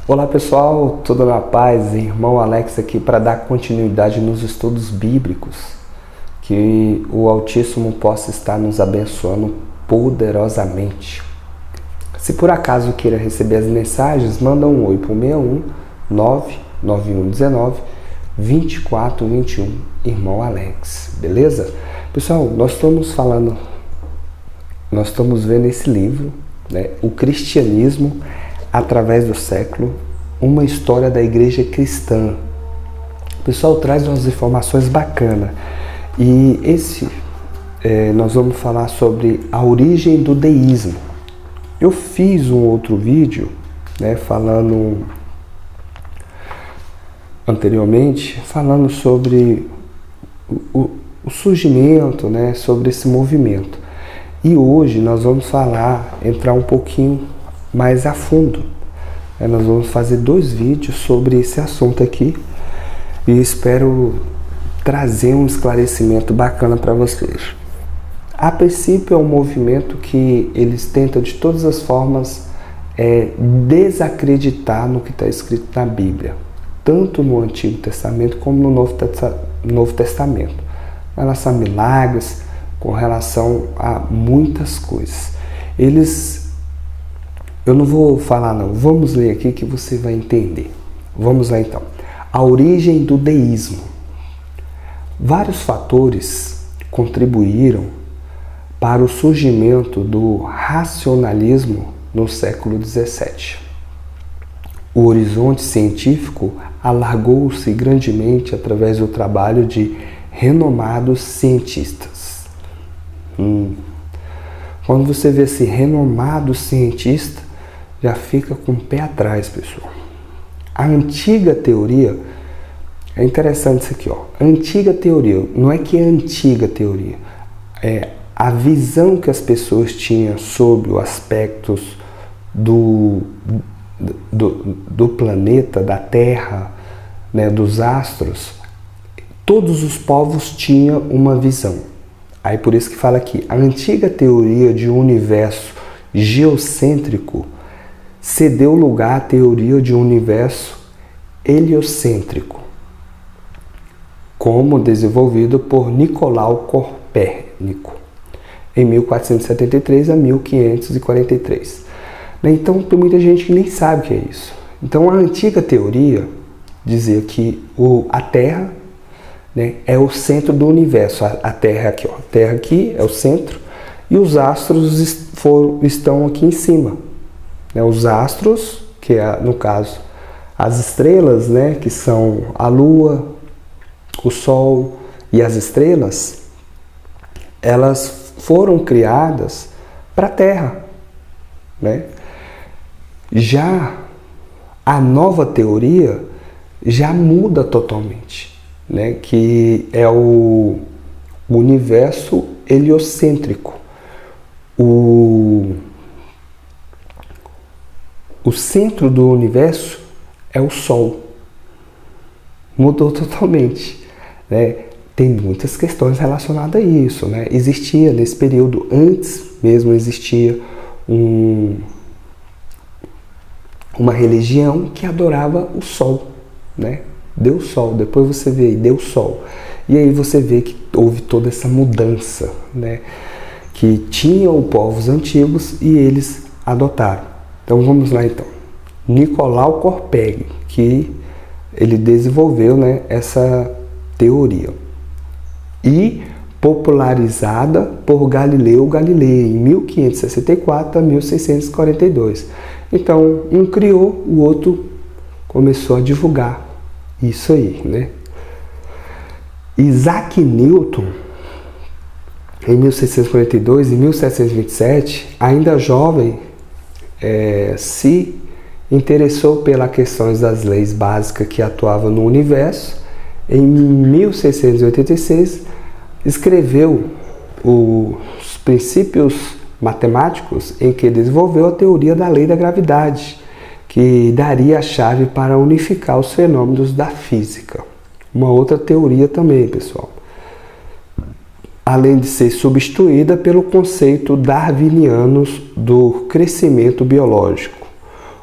Olá pessoal, tudo na paz? Irmão Alex aqui para dar continuidade nos estudos bíblicos. Que o Altíssimo possa estar nos abençoando poderosamente. Se por acaso queira receber as mensagens, manda um oi para o 61 99119 2421, Irmão Alex, beleza? Pessoal, nós estamos vendo esse livro, né? O Cristianismo através do século, uma história da igreja cristã. O pessoal traz umas informações bacanas. E nós vamos falar sobre a origem do deísmo. Eu fiz um outro vídeo, né, falando anteriormente, falando sobre o surgimento, né, sobre esse movimento. E hoje nós vamos entrar um pouquinho mais a fundo. Nós vamos fazer 2 vídeos sobre esse assunto aqui e espero trazer um esclarecimento bacana para vocês. A princípio é um movimento que eles tentam de todas as formas desacreditar no que está escrito na Bíblia, tanto no Antigo Testamento como no Novo Testamento, com relação a milagres, com relação a muitas coisas. Eu não vou falar não, vamos ler aqui que você vai entender. Vamos lá então. A origem do deísmo. Vários fatores contribuíram para o surgimento do racionalismo no século XVII. O horizonte científico alargou-se grandemente através do trabalho de renomados cientistas. Quando você vê esse renomado cientista, já fica com o pé atrás, pessoal. A antiga teoria, é interessante isso aqui, ó. Antiga teoria, não é que é antiga teoria, é a visão que as pessoas tinham sobre os aspectos do planeta, da Terra, né, dos astros. Todos os povos tinham uma visão. Aí por isso que fala aqui, a antiga teoria de um universo geocêntrico cedeu lugar à teoria de um universo heliocêntrico, como desenvolvido por Nicolau Copérnico, em 1473 a 1543. Então tem muita gente que nem sabe o que é isso. Então a antiga teoria dizia que a Terra, né, é o centro do universo. A Terra aqui, ó. A Terra aqui é o centro e os astros estão aqui em cima. Os astros, que é, no caso, as estrelas, né, que são a Lua, o Sol e as estrelas, elas foram criadas para a Terra, né? Já a nova teoria já muda totalmente, né, que é o universo heliocêntrico. O centro do universo é o Sol. Mudou totalmente, né? Tem muitas questões relacionadas a isso, né? Existia nesse período, antes mesmo existia uma religião que adorava o Sol, né? Deus Sol, depois você vê aí, Deus Sol. E aí você vê que houve toda essa mudança, né? Que tinham povos antigos e eles adotaram. Então vamos lá então. Nicolau Copérnico, que ele desenvolveu, né, essa teoria. E popularizada por Galileu Galilei, em 1564 a 1642. Então, um criou, o outro começou a divulgar isso aí, né? Isaac Newton, em 1642 e 1727, ainda jovem, se interessou pelas questões das leis básicas que atuavam no universo. Em 1686, escreveu os princípios matemáticos em que desenvolveu a teoria da lei da gravidade, que daria a chave para unificar os fenômenos da física. Uma outra teoria também, pessoal. Além de ser substituída pelo conceito darwiniano do crescimento biológico,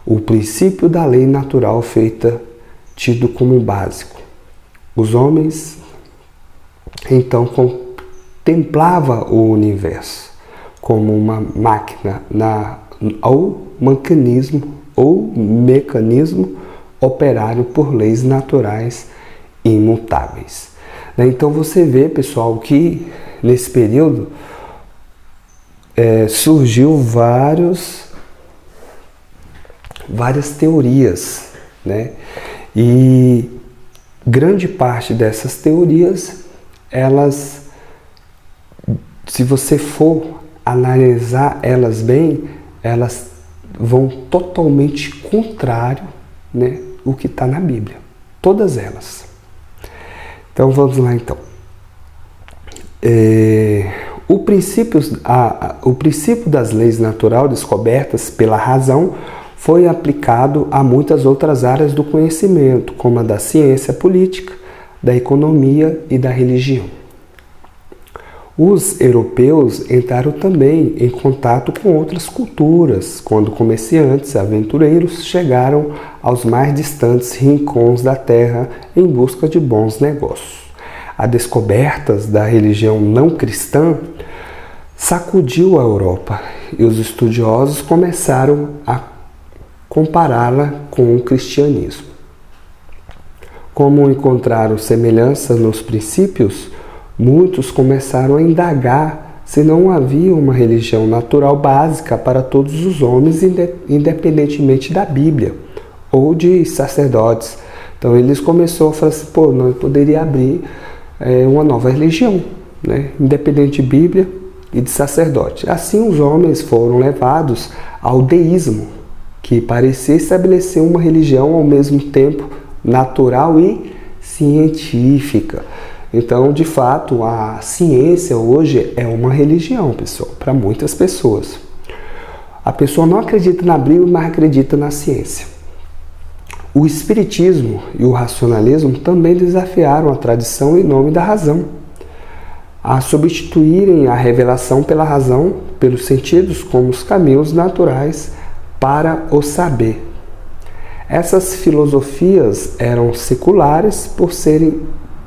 o princípio da lei natural feita tido como básico. Os homens então contemplavam o universo como uma máquina ou mecanismo operado por leis naturais imutáveis. Então você vê, pessoal, que nesse período surgiu várias teorias, né? E grande parte dessas teorias, elas, se você for analisar elas bem, elas vão totalmente contrário, né, o que está na Bíblia. Todas elas. Então vamos lá então. O princípio das leis naturais descobertas pela razão foi aplicado a muitas outras áreas do conhecimento, como a da ciência política, da economia e da religião. Os europeus entraram também em contato com outras culturas, quando comerciantes e aventureiros chegaram aos mais distantes rincões da terra em busca de bons negócios. As descobertas da religião não cristã sacudiu a Europa e os estudiosos começaram a compará-la com o cristianismo. Como encontraram semelhanças nos princípios, muitos começaram a indagar se não havia uma religião natural básica para todos os homens, independentemente da Bíblia ou de sacerdotes. Então eles começaram a falar assim, nós poderíamos abrir uma nova religião, né? Independente de Bíblia e de sacerdote. Assim os homens foram levados ao deísmo, que parecia estabelecer uma religião ao mesmo tempo natural e científica. Então, de fato, a ciência hoje é uma religião, pessoal, para muitas pessoas. A pessoa não acredita na Bíblia, mas acredita na ciência. O espiritismo e o racionalismo também desafiaram a tradição em nome da razão, a substituírem a revelação pela razão, pelos sentidos como os caminhos naturais para o saber. Essas filosofias eram seculares por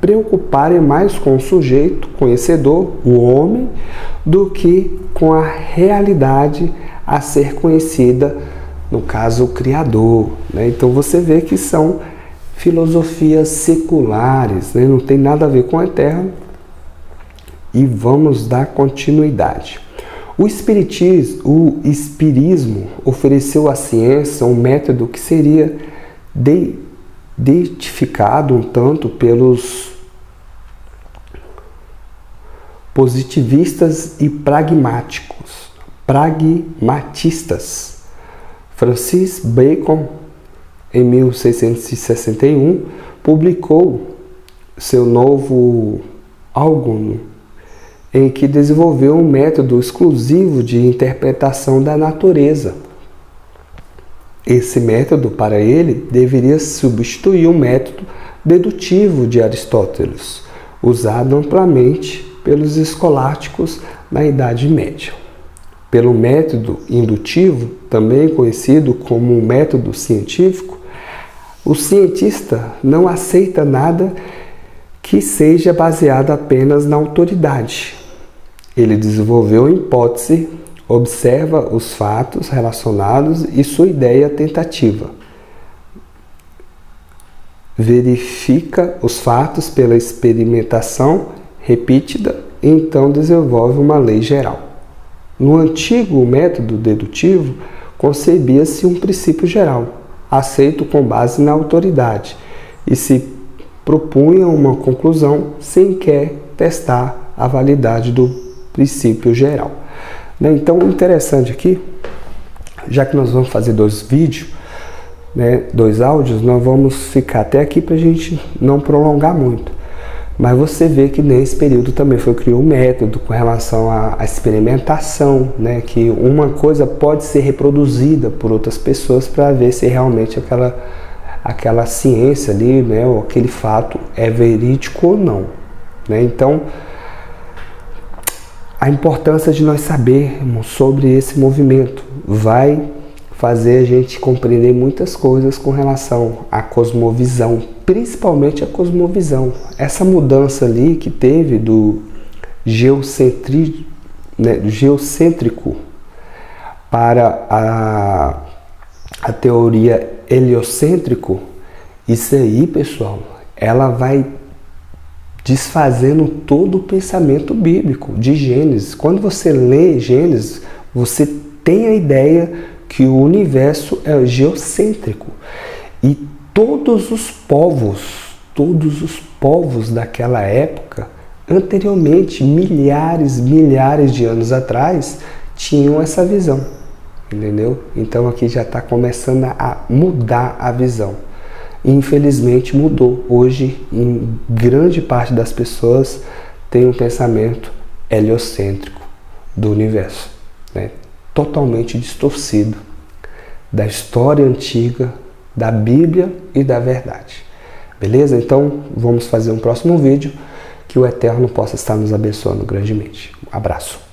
preocuparem mais com o sujeito conhecedor, o homem, do que com a realidade a ser conhecida, no caso o Criador, né? Então você vê que são filosofias seculares, né? Não tem nada a ver com o eterno. E vamos dar continuidade. O espiritismo ofereceu à ciência um método que seria identificado um tanto pelos positivistas e pragmatistas. Francis Bacon, em 1661, publicou seu novo Álgono, em que desenvolveu um método exclusivo de interpretação da natureza. Esse método, para ele, deveria substituir o método dedutivo de Aristóteles, usado amplamente pelos escolásticos na Idade Média. Pelo método indutivo, também conhecido como método científico, o cientista não aceita nada que seja baseado apenas na autoridade. Ele desenvolveu a hipótese, observa os fatos relacionados e sua ideia tentativa. Verifica os fatos pela experimentação repetida e então desenvolve uma lei geral. No antigo método dedutivo, concebia-se um princípio geral, aceito com base na autoridade, e se propunha uma conclusão sem querer testar a validade do princípio geral. Então, interessante aqui, já que nós vamos fazer 2 vídeos, né, 2 áudios, nós vamos ficar até aqui para a gente não prolongar muito. Mas você vê que nesse período também foi criado um método com relação à experimentação, né, que uma coisa pode ser reproduzida por outras pessoas para ver se realmente aquela ciência ali, né, ou aquele fato é verídico ou não, né? Então, a importância de nós sabermos sobre esse movimento vai fazer a gente compreender muitas coisas com relação à cosmovisão, principalmente a cosmovisão. Essa mudança ali que teve do geocêntrico para a teoria heliocêntrico, isso aí, pessoal, ela vai desfazendo todo o pensamento bíblico de Gênesis. Quando você lê Gênesis, você tem a ideia que o universo é geocêntrico. E todos os povos daquela época, anteriormente, milhares de anos atrás, tinham essa visão, entendeu? Então aqui já está começando a mudar a visão. Infelizmente mudou. Hoje, em grande parte das pessoas tem um pensamento heliocêntrico do universo, né? Totalmente distorcido da história antiga, da Bíblia e da verdade. Beleza? Então, vamos fazer um próximo vídeo. Que o Eterno possa estar nos abençoando grandemente. Um abraço.